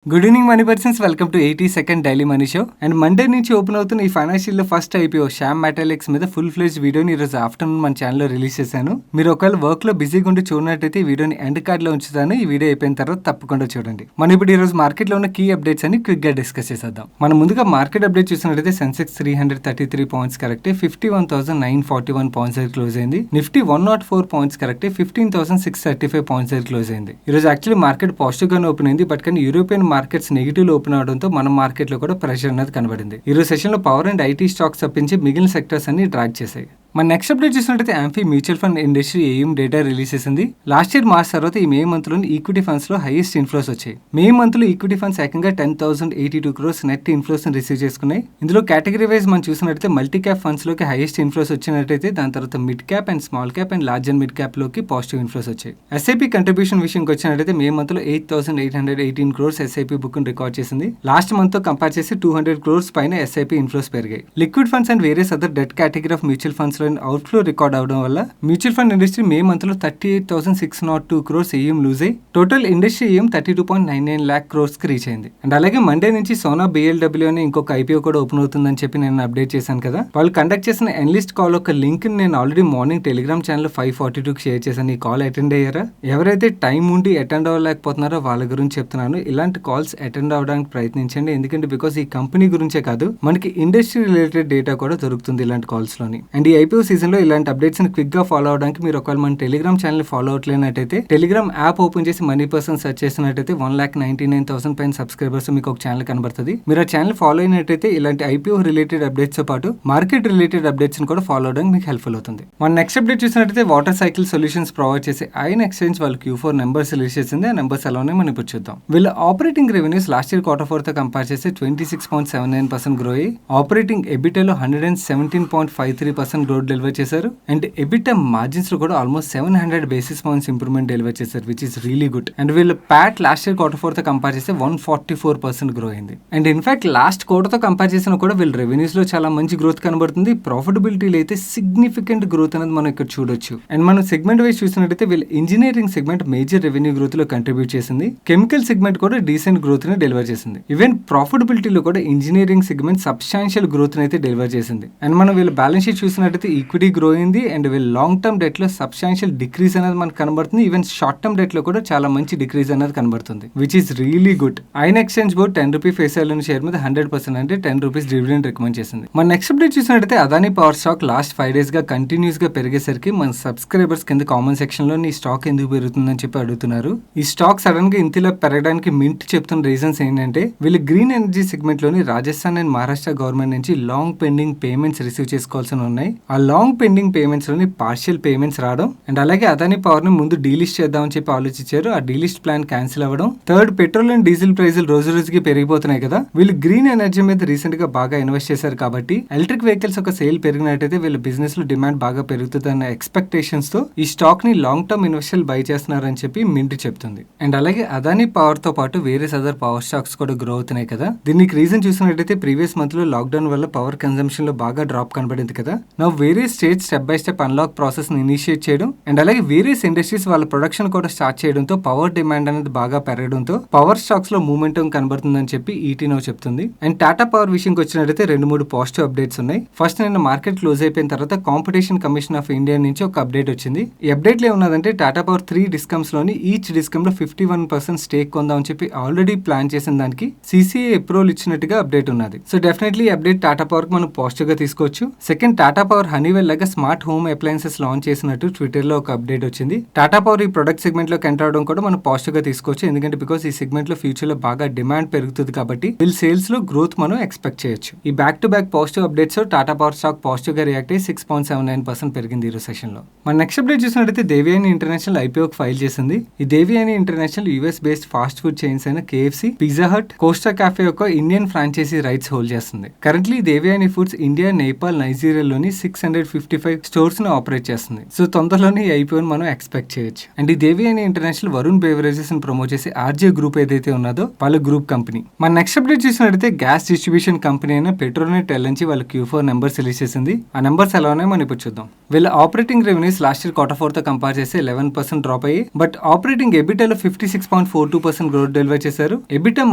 Good evening money persons, welcome to 82nd daily money show. And Monday నుంచి open అవుతున్న ఈ financial first IPO Shyam metallics మీద full ఫ్లెజ్ వీడియోని ఈరోజు ఆఫ్టర్నూన్ మన ఛానల్లో రిలీజ్ చేశాను. మీరు ఒకవేళ వర్క్ లో బిజీగా ఉండి చూడనట్టయితే ఈ వీడియోని ఎండ్ కార్డ్ లో ఉంచుతాను. ఈ వీడియో అయిపోయిన తర్వాత తప్పకుండా చూడండి. మనం ఇప్పుడు ఈ రోజు మార్కెట్ లో ఉన్న కీ అప్డేట్స్ అని క్విక్ గా డిస్కస్ చేసేద్దాం. మనం ముందుగా మార్కెట్ అప్డేట్ చూసినట్టయితే సెన్సెక్స్ 333 పాయింట్స్ కరెక్ట్ 51,941 పాయింట్స్ దగ్గర క్లోజ్ అయింది. నిఫ్టీ 104 పాయింట్స్ కరెక్ట్ 15,635 పాయింట్స్ దగ్గర క్లోజ్ అయింది. ఈ రోజు యాక్చువల్లీ మార్కెట్ పాజిటివ్ గానే ఓపెన్ అయింది, బట్ కానీ యూరోపియన్ మార్కెట్స్ నెగిటివ్ లో ఓపెన్ అవడంతో మన మార్కెట్ లో కూడా ప్రెషర్ అనేది కనబడింది. ఈ రోజు సెషన్ లో పవర్ అండ్ ఐటీ స్టాక్స్ తప్పించి మిగిలిన సెక్టర్స్ అన్ని డ్రాగ్ చేశాయి. మన నెక్స్ట్ అప్డేట్ చూసినట్టయితే amphi mutual fund industry AM data release చేసింది. లాస్ట్ ఇయర్ మార్చ్ తర్వాత ఈ మే మంత్ లో ఈక్విటీ ఫండ్స్ లో హైయెస్ట్ ఇన్ఫ్లోస్ వచ్చాయి. మే మంత్ లో ఈక్విటీ ఫండ్స్ ఏకంగా 10,082 crores నెట్ ఇన్ఫ్లోస్ రిసీవ్ చేసుకున్నాయి. ఇందులో కేటగిరీ వైజ్ మనం చూసినట్టయితే మల్టీ క్యాప్ ఫండ్స్ లోకి హైయెస్ట్ ఇన్ఫ్లోస్ వచ్చినట్టయితే దాని తర్వాత mid cap and small cap and large and mid cap లోకి పాజిటివ్ ఇన్ఫ్లోస్ వచ్చాయి. ఎస్ఐపి కంట్రిబ్యూషన్ విషయంకి వచ్చినట్టయితే మే మంత్ లో 8,818 crores ఎస్ఐపి బుక్ రికార్డ్ చేసింది. లాస్ట్ మంత్ తో కంపేర్ చేసి 200 crores పైన ఎస్ఐపి ఇన్ఫ్లోస్ పెరిగాయి. Liquid funds and various other debt category of mutual funds లో అవుట్ఫ్లో రికార్డ్ అవడం వల్ల mutual fund industry May month లో 38,602 crores ఏఎం లూజ్ అయ్యి total industry AM 32.99 lakh crores కి రీచ్ అయింది. అండ్ అలాగే మండే నుంచి సోనా బిఎల్డబ్ల్యూ అని ఇంకొక ఐపీఓ కూడా ఓపెన్ అవుతుందని చెప్పి నేను అప్డేట్ చేశాను కదా. వాళ్ళు కండక్ట్ చేసిన ఎనలిస్ట్ కాల్ ఒక లింక్ నేను already morning Telegram channel 5:42 share చేశాను. ఈ కాల్ అటెండ్ అయ్యారా? ఎవరైతే టైం ఉండి అటెండ్ అవ్వలేకపోతున్నారో వాళ్ళ గురించి చెప్తున్నాను. ఇలాంటి కాల్స్ అటెండ్ అవ్వడానికి ప్రయత్నించండి, ఎందుకంటే బికాస్ ఈ కంపెనీ గురించే కాదు మనకి ఇండస్ట్రీ రిలేటెడ్ డేటా కూడా దొరుకుతుంది ఇలాంటి కాల్స్ లోని. అండ్ ఈ ఐపీఓ సీజన్ లో ఇలాంటి అప్డేట్స్ ని క్విక్ గా ఫాలో అవడానికి మీరు ఒకవేళ మన టెలిగ్రామ్ ఛానల్ ఫాలో అవట్లేనట్టయితే టెలిగ్రామ్ యాప్ ఓపెన్ చేసి మనీ పర్సన్ సెర్చ్ చేసినట్టయితే 1,99,000 పైన సబ్స్క్రైబర్స్ మీకు ఒక ఛానల్ కనబడుతుంది. మీరు ఆ ఛానల్ ఫాలో అయినట్టయితే ఇలాంటి ఐపీఓ రిలేటెడ్ అప్డేట్స్ తో పాటు మార్కెట్ రిలేటెడ్ అప్డేట్స్ ని కూడా ఫాలో అవడానికి మీకు హెల్ప్ఫుల్ అవుతుంది. మన నెక్స్ట్ అప్డేట్ చూసినట్టయితే వాటర్ సైకిల్ సొల్యూషన్స్ ప్రొవైడ్ చేసే ఐన్ ఎక్స్చేంజ్ వాళ్ళు Q4 నెంబర్స్ రిలీజ్ చేసింది. ఆ నెంబర్స్ ఎలా ఉన్నాయి మనం ఇప్పుడు చూద్దాం. వీళ్ళ operating revenues last year Q4 తో కంపేర్ చేస్తే 26.79% గ్రో అయ్యి ఆపరేటింగ్ ఎబిటాలో 117.53% గ్రోత్ డెలివర్ చేశారు. అండ్ ఎబిటా మార్జిన్స్ లో కూడా almost 700 basis points improvement deliver చేశారు, which is really good. And వీళ్ళ ప్యాట్ లాస్ట్ ఇయర్ Q4 తో కంపేర్ చేస్తే 144% గ్రో అయింది. అండ్ ఇన్ఫాక్ట్ లాస్ట్ క్వార్టర్ తో కంపేర్ చేసినా కూడా వీళ్ళ రెవెన్యూస్ లో చాలా మంచి గ్రోత్ కనబడుతుంది. ప్రాఫిటబిలిటీలో అయితే సిగ్నిఫికెంట్ గ్రోత్ అనేది మనం ఇక్కడ చూడొచ్చు. అండ్ మనం సెగ్మెంట్ వైజ్ చూసినట్టయితే వీళ్ళ engineering segment major revenue growth లో కంట్రిబ్యూట్ చేసింది. కెమికల్ సెగ్మెంట్ కూడా డీసెంట్ గ్రోత్ ని డెలివర్ చేసింది. ఈవెన్ ప్రాఫిటబిలిటీలో కూడా ఇంజనీరింగ్ సెగ్మెంట్ సబ్స్టాన్షియల్ గ్రోత్ అయితే డెలివర్ చేసింది. అండ్ మనం వీళ్ళ బ్యాలెన్స్ షీట్ చూసినట్టయితే ఈక్విటీ గ్రో అయింది. అండ్ వీళ్ళ లాంగ్ టర్మ్ డెట్ లో సబ్స్టాన్షియల్ డిక్రీజ్ అనేది మనకు కనబడుతుంది. ఈవెన్ షార్ట్ టర్మ్ డెట్ లో కూడా చాలా మంచి డిక్రీజ్ అనేది కనబడుతుంది, which is really good. Ion Exchange board 10 rupee face value share మీద 100% అంటే 10 రూపీస్ డివిడెండ్ రికమెండ్ చేసింది. మన నెక్స్ట్ అప్డేట్ చూసినట్టయితే Adani power stock last 5 days గా కంటిన్యూస్ గా పెరిగేసరికి మన సబ్స్క్రైబర్స్ కింద కామెంట్ సెక్షన్ లో ఈ స్టాక్ ఎందుకు పెరుగుతుందని చెప్పి అడుగుతున్నారు. ఈ స్టాక్ సడన్ గా ఇంతలా పెరగడానికి మింట్ చెప్తున్న రీజన్స్ ఏంటంటే వీళ్ళు గ్రీన్ ఎనర్జీ సెగ్మెంట్ లోని రాజస్థాన్ అండ్ మహారాష్ట్ర గవర్నమెంట్ నుంచి లాంగ్ పెండింగ్ పేమెంట్స్ రిసీవ్ చేసుకోవాల్సి ఉన్నాయి. ఆ లాంగ్ పెండింగ్ పేమెంట్స్ లోని పార్షియల్ పేమెంట్స్ రావడం అండ్ అలాగే అదానీ పవర్ ని ముందు డీలిస్ట్ చేద్దామని చెప్పి ఆలోచించారు. ఆ డీలిస్ట్ ప్లాన్ క్యాన్సిల్ అవ్వడం. థర్డ్, పెట్రోల్ అండ్ డీజిల్ ప్రైజులు రోజు రోజుకి పెరిగిపోతున్నాయి కదా. వీళ్ళు గ్రీన్ ఎనర్జీ మీద రీసెంట్ గా బాగా ఇన్వెస్ట్ చేశారు కాబట్టి ఎలక్ట్రిక్ వెహికల్స్ ఒక సేల్ పెరిగినట్టయితే వీళ్ళ బిజినెస్ లో డిమాండ్ బాగా పెరుగుతుందన్న ఎక్స్పెక్టేషన్స్ తో ఈ స్టాక్ ని లాంగ్ టర్మ్ ఇన్వెస్టర్లు బై చేస్తున్నారని చెప్పి మింట్ చెప్తుంది. అండ్ అలాగే అదానీ పవర్ తో పాటు వేరే అదర్ పవర్ స్టాక్స్ కూడా గ్రో అవుతున్నాయి కదా. దీనికి రీజన్ చూసినట్టయితే ప్రీవియస్ మంత్ లో లాక్డౌన్ వల్ల పవర్ కన్సంప్షన్ లో బాగా డ్రాప్ కనబడింది కదా. నా వేరే states step by step unlock process ని ఇనిషియేట్ చేయడం అండ్ అలాగే వేరియస్ ఇండస్ట్రీస్ వాళ్ళ ప్రొడక్షన్ కూడా స్టార్ట్ చేయడంతో పవర్ డిమాండ్ అనేది బాగా పెరగడంతో పవర్ స్టాక్స్ లో మూవ్మెంటం కనబడుతుందని చెప్పి ఈటీనో చెప్తుంది. అండ్ టాటా పవర్ విషయంకి వచ్చినట్టయితే 2-3 పాజిటివ్ అప్డేట్స్ ఉన్నాయి. ఫస్ట్, నిన్న మార్కెట్ క్లోజ్ అయిపోయిన తర్వాత కాంపిటీషన్ కమిషన్ ఆఫ్ ఇండియా నుంచి ఒక అప్డేట్ వచ్చింది. ఈ అప్డేట్ లో ఏమన్నదంటే టాటా పవర్ 3 డిస్కమ్స్ లోని ఈచ్ డిస్కమ్ లో 51% స్టేక్ కొందామని చెప్పి ఆల్రెడీ ప్లాన్ చేసిన దానికి సిసిఐ అప్రూవల్ ఇచ్చినట్టుగా అప్డేట్ ఉన్నది. సో డెఫినెట్లీ ఈ అప్డేట్ టాటా పవర్ కి మనం పాజిటివ్ గా తీసుకోవచ్చు. సెకండ్, టాటా పవర్ హనీవెల్ లాగా స్మార్ట్ హోమ్ అప్లయన్సెస్ లాంచ్ చేసినట్టు ట్విట్టర్ లో ఒక అప్డేట్ వచ్చింది. టాటా పవర్ ఈ ప్రొడక్ట్ సెగ్మెంట్ లోకి ఎంటర్ అవడం కూడా మనం పాజిటివ్ గా తీసుకోవచ్చు, ఎందుకంటే బికాస్ ఈ సెగ్మెంట్ లో ఫ్యూచర్ లో బాగా డిమాండ్ పెరుగుతుంది కాబట్టి వీళ్ళ సేల్స్ లో గ్రోత్ మనం ఎక్స్పెక్ట్ చేయొచ్చు. ఈ back to back positive updates Tata power stock positive గా రియాక్ట్ అయ్యి 6.79% పెరిగింది ఈ సెషన్ లో. మన నెక్స్ట్ అప్డేట్ చూసినట్టయితే దేవియాని ఇంటర్నేషనల్ ఐపీఓకి ఫైల్ చేసింది. ఈ Devyani International US based fast food chains అయిన KFC, Pizza Hut, Costa Coffee యొక్క ఇండియన్ ఫ్రాంచైజీ రైట్స్ హోల్డ్ చేస్తుంది. Currently Devyani foods India, Nepal, నైజీరియాలోని 6 655 స్టోర్స్ ని ఆపరేట్ చేస్తుంది. సో తొందరలోనే ఈ ఐపీఓ మనం ఎక్స్పెక్ట్ చేయొచ్చు. అండ్ ఈ దేవియాని ఇంటర్నేషనల్ వరుణ్ బేవరేజెస్ ని ప్రమోట్ చేసి ఆర్జే గ్రూప్ ఏదైతే ఉన్నదో వాళ్ళ గ్రూప్ కంపెనీ. మన నెక్స్ట్ అప్డేట్ చూసినట్టయితే గ్యాస్ డిస్ట్రిబ్యూషన్ కంపెనీ అయిన పెట్రోనెట్ ఎల్ఎన్జీ వాళ్ళ Q4 నెంబర్స్ రిలీజ్ చేసింది. ఆ నెంబర్స్ ఎలా ఉన్నాయో మనం ఇప్పుడు చూద్దాం. వీళ్ళ operating revenues last year Q4 తో కంపేర్ చేస్తే 11% డ్రాప్ అయ్యి, బట్ ఆపరేటింగ్ ఎబిటాలో 56.42% గ్రోత్ డెలివర్ చేశారు. ఎబిటా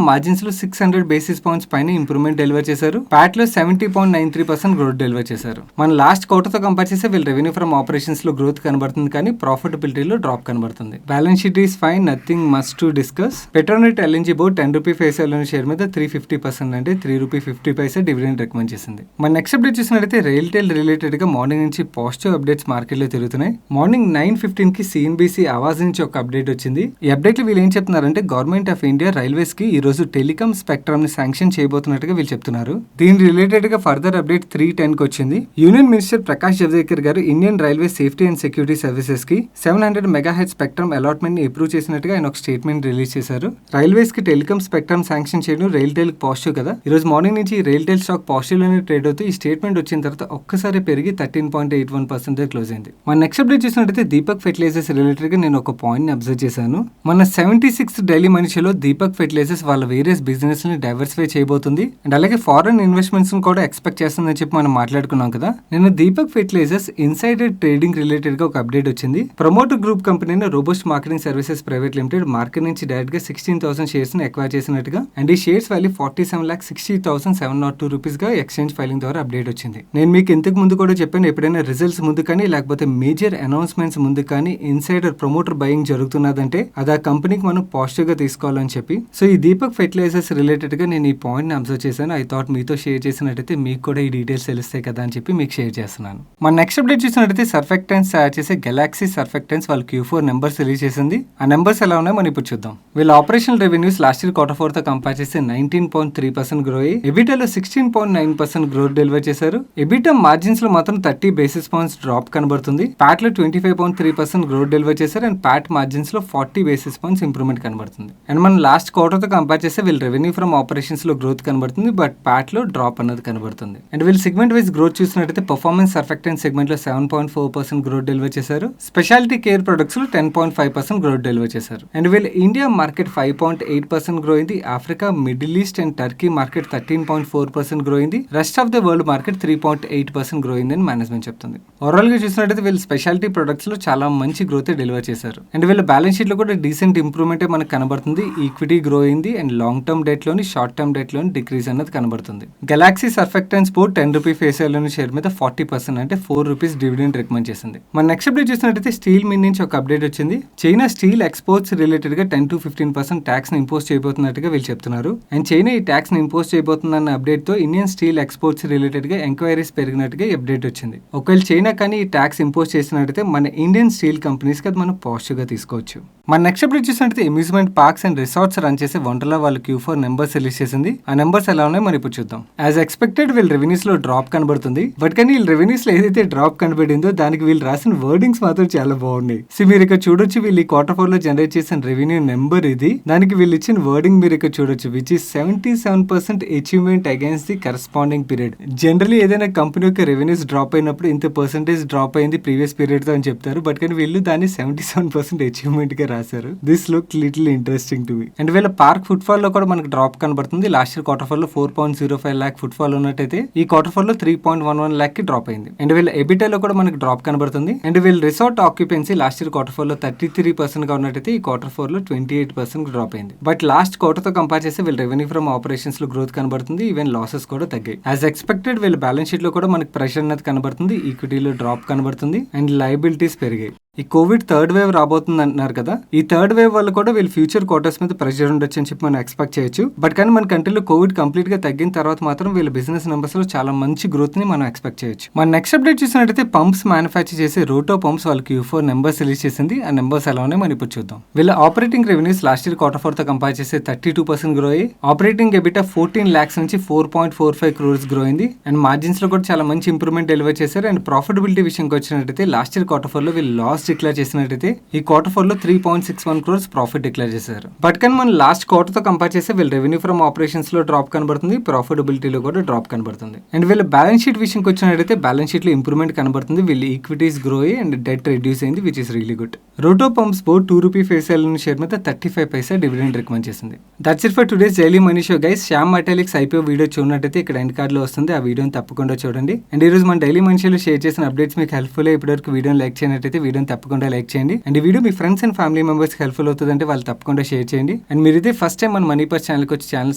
మార్జిన్స్ లో 600 బేసిస్ పాయింట్స్ పైన ఇంప్రూవ్మెంట్ డెలివర్ చేశారు. ప్యాట్ లో 70.93% గ్రోత్ డెలివర్ చేశారు. మన లాస్ట్ క్వార్టర్ తో కంపేర్ చేస్తే వీళ్ళ రెవెన్యూ ఫ్రమ్ ఆపరేషన్స్ లో గ్రోత్ కనబడుతుంది, కానీ ప్రాఫిటబిలిటీలో డ్రాప్ కనబడుతుంది. Balance sheet is fine, nothing must to discuss. Petronet LNG board 10 rupee face value share మీద 350% అంటే 3 రూపీ 50 పైసా డివిడెండ్ రికమెండ్ చేసింది. మన నెక్స్ట్ అప్డేట్ చూసినట్లయితే రైల్టెల్ రిలేటెడ్ గా మార్నింగ్ నుంచి పాజిటివ్ అప్డేట్స్ మార్కెట్ లో తిరుగుతున్నాయి. మార్నింగ్ 9:15 కి సిఎన్బిసి ఆవాజ్ నుంచి ఒక అప్డేట్ వచ్చింది. ఈ అప్డేట్ లో వీళ్ళు ఏం చెప్తున్నారంటే గవర్నమెంట్ ఆఫ్ ఇండియా రైల్వేస్ కి ఈ రోజు టెలికాం స్పెక్ట్రమ్ ని శాంక్షన్ చేయబోతున్నట్టుగా వీళ్ళు చెప్తున్నారు. దీని రిలేటెడ్ గా ఫర్దర్ అప్డేట్ 3:10 కి వచ్చింది. యూనియన్ మినిస్టర్ ప్రకాష్ జవదేకర్ గారు Indian railway safety and security services కి 700 మెగాహెర్ట్జ్ స్పెక్ట్రమ్ అలాట్మెంట్ ని అప్రూవ్ చేసినట్టుగా ఆయన ఒక స్టేట్మెంట్ రిలీజ్ చేశారు. రైల్వేస్ కి టెలికాం స్పెక్ట్రమ్ శాంక్షన్ చేయడం రైల్టెల్ పాజిటివ్ కదా. ఈ రోజు మార్నింగ్ నుంచి రైల్టెల్ స్టాక్ పాజిటివ్ లోనే ట్రేడ్ అవుతూ ఈ స్టేట్మెంట్ వచ్చిన తర్వాత ఒక్కసారి పెరిగి 13.81% క్లోజ్ అయింది. మన నెక్స్ట్ అప్డేట్ చూసినట్టయితే దీపక్ ఫెర్టిలైజర్స్ రిలేటెడ్ గా నేను ఒక పాయింట్ ని అబ్జర్వ్ చేశాను. మన 76th డైలీ మనిషిలో దీపక్ ఫెర్టిలైజర్స్ వాళ్ళ వేరియస్ బిజినెస్ ని డైవర్సిఫై చేయబోతుంది అండ్ అలాగే ఫారెన్ ఇన్వెస్ట్మెంట్స్ కూడా ఎక్స్పెక్ట్ చేస్తుందని చెప్పి మనం మాట్లాడుకున్నాం కదా. నేను Deepak fertilisers insider trading related గా ఒక అప్డేట్ వచ్చింది. Promoter group company robust marketing services private limited market నుంచి డైరెక్ట్ గా 16,000 షేర్స్ ని ఎక్వైర్ చేసినట్టుగా అండ్ ఈ షేర్స్ వాల్యూ 47,60,702 రూపీస్ గా ఎక్స్చేంజ్ ఫైలింగ్ ద్వారా అప్డేట్ వచ్చింది. నేను మీకు ఇంతకు ముందు కూడా చెప్పాను, ఎప్పుడైనా రిజల్ట్స్ ముందు కానీ లేకపోతే మేజర్ అనౌన్స్మెంట్స్ ముందు కానీ ఇన్సైడర్ ప్రమోటర్ బయింగ్ జరుగుతున్నదంటే అది ఆ కంపెనీకి మనం పాజిటివ్ గా తీసుకోవాలని చెప్పి. సో ఈ దీపక్ ఫెర్టిలైజర్స్ రిలేటెడ్ గా నేను ఈ పాయింట్ ని అబ్జర్వ్ చేశాను. ఐ థాట్ మీతో షేర్ చేసినట్టయితే మీకు కూడా ఈ డీటెయిల్స్ తెలుస్తాయి కదా అని చెప్పి మీకు షేర్ చేస్తున్నాను. మన నెక్స్ట్ అప్డేట్ చూసినట్టయితే సర్ఫెక్టెన్స్ తయారు చేసే గెలాక్సీ సర్ఫెక్టెన్స్ వాళ్ళ Q4 నెంబర్స్ రిలీజ్ చేసింది. ఆ నెంబర్స్ ఎలా ఉన్నాయో మనం ఇప్పుడు చూద్దాం. వీళ్ళ operational revenues last year Q4 తో కంపేర్ చేస్తే 19.3% గ్రో అయ్యి ఎబిటాలో 16.9% గ్రోత్ డెలివర్ చేశారు. ఎబిటా మార్జిన్స్ లో మాత్రం 30 బేసిస్ పాయింట్స్ డ్రాప్ కనబడుతుంది. ప్యాట్ లో 25.3% గ్రోత్ డెలివర్ చేశారు అండ్ ప్యాట్ మార్జిన్స్ లో 40 బేసిస్ పాయింట్స్ ఇంప్రూవ్మెంట్ కనబడుతుంది. అండ్ మనం లాస్ట్ క్వార్టర్ తో కంపేర్ చేస్తే వీళ్ళ రెవెన్యూ ఫ్రమ్ ఆపరేషన్స్ లో గ్రోత్ కనబడుతుంది, బట్ ప్యాట్ లో డ్రాప్ అన్నది కనబడుతుంది. అండ్ వీళ్ళు సెగ్మెంట్ వైజ్ గ్రోత్ చూసినట్టయితే పర్ఫార్మెన్స్ సర్ఫెక్టెన్స్ సెగ్మెంట్ లో 7.4% గ్రోత్ డెలివర్ చేశారు. స్పెషాలిటీ కేర్ ప్రొడక్ట్స్ లో 10.5% గ్రోత్ డెలివర్ చేశారు. అండ్ వీళ్ళ ఇండియా మార్కెట్ 5.8% గ్రో అయింది. Africa, middle east and Turkey market 13.4% grow అయింది. Rest of the world market 3.8% grow అయిందని మేనేజ్మెంట్ చెప్తుంది. ఓవరాల్ గా చూసినట్టయితే వీళ్ళు స్పెషాలిటీ ప్రొడక్ట్స్ లో చాలా మంచి గ్రోత్ డెలివర్ చేశారు. అండ్ వీళ్ళ బ్యాలెన్స్ షీట్ లో కూడా డీసెంట్ ఇంప్రూవ్మెంట్ మనకు కనబడుతుంది. ఈక్విటీ గ్రో అయింది అండ్ లాంగ్ టర్మ్ డెట్ లోని షార్ట్ టర్మ్ డెట్ లోని డిక్రీజ్ అనేది కనబడుతుంది. Galaxy సర్ఫెక్టెన్స్ board 10 rupee face value share మీద 40% అంటే 4 రూపీస్ డివిడెండ్ రికమెండ్ చేసింది. మన నెక్స్ట్ అప్డేట్ చూసినట్టయితే స్టీల్ మిల్ నుంచి ఒక అప్డేట్ వచ్చింది. చైనా స్టీల్ ఎక్స్పోర్ట్స్ రిలేటెడ్ గా 10 to 15% ట్యాక్స్ ని ఇంపోజ్ చేయబోతున్నట్టుగా వీళ్ళు చెప్తున్నారు. అండ్ చైనా ఈ ట్యాక్స్ ని ఇంపోజ్ చేయబోతుందన్న అప్డేట్ తో ఇండియన్ స్టీల్ ఎక్స్పోర్ట్స్ రిలేటెడ్ గా ఎంక్వైరీస్ పెరిగినట్టుగా అప్డేట్ వచ్చింది. ఒకవేళ చైనా కానీ ఈ ట్యాక్స్ ఇంపోజ్ చేసినట్టయితే మన ఇండియన్ స్టీల్ కంపెనీస్ కి అది మనం పాజిటివ్ గా తీసుకోవచ్చు. మన నెక్స్ట్ అప్డేట్ చూసినట్టయితే amusement parks and resorts run చేసే వండర్లా వాళ్ళు Q4 నెంబర్స్ రిలీజ్ చేసింది. ఆ నెంబర్స్ ఎలా ఉన్నాయో మనం ఇప్పుడు చూద్దాం. యాజ్ ఎక్స్పెక్టెడ్ వీళ్ళ రెవెన్యూస్ లో డ్రాప్ కనబడుతుంది, బట్ కానీ వీళ్ళ రెవెన్యూస్ లో ఏదైతే డ్రాప్ కనబడిందో దానికి వీళ్ళు రాసిన వర్డింగ్స్ మాత్రం చాలా బాగున్నాయి. సో మీరు ఇక్కడ చూడొచ్చు, వీళ్ళు ఈ Q4 లో జనరేట్ చేసిన రెవెన్యూ నెంబర్ ఇది. దానికి వీళ్ళు ఇచ్చిన వర్డింగ్ మీరు ఇక్కడ చూడొచ్చు, which is 77% achievement against the corresponding period. Generally ఏదైనా కంపెనీ యొక్క రెవెన్యూస్ డ్రాప్ అయినప్పుడు ఇంత పర్సెంటేజ్ డ్రాప్ అయింది ప్రీవియస్ పీరియడ్ తో అని చెప్తారు, బట్ కానీ వీళ్ళు దాన్ని 77% అచీవ్మెంట్ గా రాశారు. This look little interesting to me. And వీళ్ళ పార్క్ ఫుట్ ఫాల్ లో కూడా మనకు డ్రాప్ కనబడుతుంది. లాస్ట్ ఇయర్ Q4 లో 4.05 lakh ఫుట్ ఫాల్ ఉన్నట్టయితే ఈ Q4 లో 3.11 lakh కి డ్రాప్ అయింది. అండ్ వీళ్ళ ఎబిటాలో కూడా మనకు డ్రాప్ కనబడుతుంది. అండ్ వీళ్ళ resort occupancy last year Q4 లో 33% గా ఉన్నట్టయితే ఈ Q4 లో 28% డ్రాప్ అయింది. బట్ లాస్ట్ క్వార్టర్ తో కంపేర్ చేస్తే వీళ్ళ రెవెన్యూ ఫ్రమ్ ఆపరేషన్స్ లో గ్రోత్ కనబడుతుంది. ఈవెన్ లాసెస్ కూడా తగ్గాయి. యాజ్ ఎక్స్పెక్టెడ్ వీళ్ళ బ్యాలెన్స్ షీట్ లో కూడా మనకి ప్రెషర్ అనేది కనబడుతుంది. ఈక్విటీలో డ్రాప్ కనబడుతుంది అండ్ లయబిలిటీస్ పెరిగాయి. ఈ కోవిడ్ థర్డ్ వేవ్ రాబోతుంది అంటున్నారు కదా, ఈ థర్డ్ వేవ్ వల్ల కూడా వీళ్ళు ఫ్యూచర్ క్వార్టర్స్ మీద ప్రెషర్ ఉండొచ్చు అని చెప్పి మనం ఎక్స్పెక్ట్ చేయొచ్చు. బట్ కానీ మన కంట్రీలో కోవిడ్ కంప్లీట్ గా తగ్గిన తర్వాత మాత్రం వీళ్ళ బిజినెస్ నెంబర్స్ లో చాలా మంచి గ్రోత్ ని మనం ఎక్స్పెక్ట్ చేయొచ్చు. మన నెక్స్ట్ అప్డేట్ చూసినట్టయితే పంప్స్ మ్యానుఫ్యాక్చర్ చేసే రోటో పంప్స్ వాళ్ళ Q4 నెంబర్స్ రిలీజ్ చేసింది. ఆ నెంబర్స్ ఎలా ఉన్నాయి మనం ఇప్పుడు చూద్దాం. వీళ్ళ operating revenues last year Q4 తో కంపేర్ చేస్తే 32% గ్రో అయ్యి ఆపరేటింగ్ ఎబిటా 14 lakhs నుంచి 4.45 crores గ్రో అయింది. అండ్ మార్జిన్స్ లో కూడా చాలా మంచి ఇంప్రూవ్మెంట్ డెలివర్ చేశారు. అండ్ ప్రాఫిటబిలిటీ విషయంకి వచ్చినట్టయితే లాస్ట్ ఇయర్ Q4 లో వీళ్ళు లాస్ డిక్లేర్ చేసినట్టయితే ఈ క్వార్టర్ 4 లో 3.61 crores ప్రాఫిట్ డిక్లేర్ చేశారు. బట్ కానీ మనం లాస్ట్ క్వార్టర్ తో కంపేర్ చేస్తే వీళ్ళ రెవెన్యూ ఫ్రమ్ ఆపరేషన్స్ లో డ్రాప్ కనబడుతుంది, ప్రాఫిటబిలిటీలో కూడా డ్రాప్ కనబడుతుంది. అండ్ వీళ్ళ బ్యాలెన్స్ షీట్ విషయంకి వచ్చినట్టయితే బ్యాలెన్స్ షీట్ లో ఇంప్రూవ్మెంట్ కనబడుతుంది. వీళ్ళ ఈక్విటీస్ గ్రో అయ్యి అండ్ డెట్ రిడ్యూస్ అయింది, which is really good. Roto Pumps board ₹2 face value share మీద 35 పైసా డివిడెండ్ రికమెండ్ చేసింది. That's it for today's daily money show guys. Shyam Metalics IPO video చూడనట్టయితే ఇక్కడ end card లో వస్తుంది, ఆ వీడియోని తప్పకుండా చూడండి. అండ్ ఈ రోజు మన డైలీ మనీ షోలో షేర్ చేసిన అప్డేట్స్ మీకు హెల్ప్ఫుల్ ఇప్పటివరకు వీడియోని లైక్ చేయనట్టయితే వీడియోని తప్పకుండా లైక్ చేయండి. అండ్ ఈ video me friends and family members helpful అవుతుందంటే వాళ్ళు తప్పకుండా షేర్ చేయండి. అండ్ మీరు ఇదే ఫస్ట్ టైం మన మనీ పర్స్ ఛానల్కి వచ్చి ఛానల్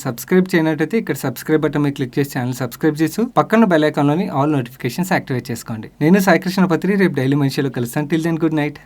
సబ్స్క్రైబ్ చేయనట్టయితే ఇక్కడ సబ్స్క్రైబ్ బటన్ మీద క్లిక్ చేసి ఛానల్ సబ్స్క్రైబ్ చేసి పక్కన బెల్ ఐకాన్ లోని ఆల్ నోటిఫికేషన్స్ యాక్టివేట్ చేసుకోండి. నేను సాయి కృష్ణ పత్రి, రేపు డైలీ మనీ షోలో కలుస్తాను. Till then good night.